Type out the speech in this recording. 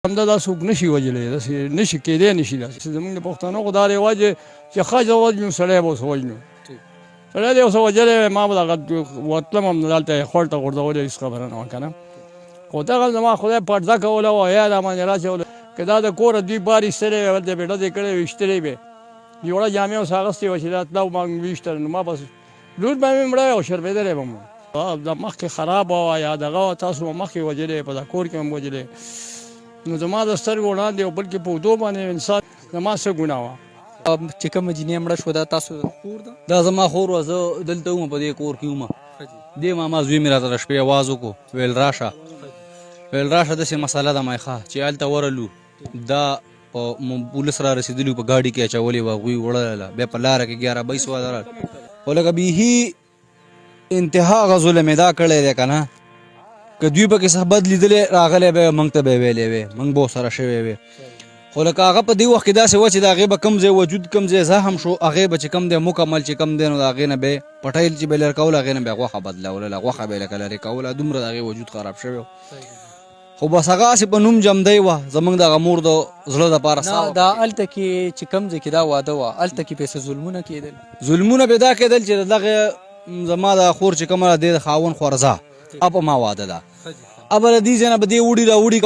همدا دا څوک نشي وجلی، داسې نشي کېدی نشي داسې زمونږ د پښتنو خو دا رواج دی چې ښځه ووژنو سړی به اوس وژنو. سړی دی اوس وژلی وی ما به دغه وتلم هم دلته یې خور ته غورځولی هېڅ خبره نه وه که نه. خو دغه زما خدای پرده کوله وه یا د باندې راچوله که دا د کوره دوی بار ایستلی وی هلته بېډه دې کړی وي ویشتلی وی جوړه جامې اوس اغوستې وه چې دا تله ما ویشتل نو ما بس لور به مې مړی او شرمېدلی به م د مخکې خراب وه یا دغه وه تاسو به مخکې وژلی په دا کور کې هم وژلی نو زما د سترګو وړاندې او بلکې په اوږدو باندې انسان زما څه ګناه وه. چې کومه جینۍ مړه شوه دا تاسو خور ده؟ دا زما خور وه، زه دلته وم په دې کور کې وم. دې ماما زوی مې راته د شپې اواز وکړو ویل راشه داسې مسله ده مایخه چې هلته ورلو دا پولیس را رسېدلي په ګاډي کې اچولې وه هغوی وړله بیا په لاره کې 11-22 ودرل خو لکه بیخي انتها هغه ظلم یې دا کړی دی که نه که دوی پکې څه بد لیدلی راغلی به موږ ته به یې ویلی وی موږ به ورسره شوی وی خو لکه هغه په دې وخت کې داسې وه چې د هغې به کوم ځای وجود کوم ځای زخم شو هغې به چې کوم دی مکمل چې کوم دی نو د هغې نه به یې پټیل چې به یې لرې کول هغې نه به یې غوښه بدلوله غوښه به یې لکه لرې کوله دومره د هغې وجود خراب شوی و خو بس هغه هسې په نوم جمدی وه زموږ دغه مور د زړه دپاره نه دا هلته کې چې کوم ځای کې دا واده وه هلته کې پې څه ظلمونه کېدل؟ ظلمونه به دا کېدل چې دغه زما د خور چې کومه ده د خاوند خورزه په ما واده ده اب له دې ځای نه به دې وړي راوړي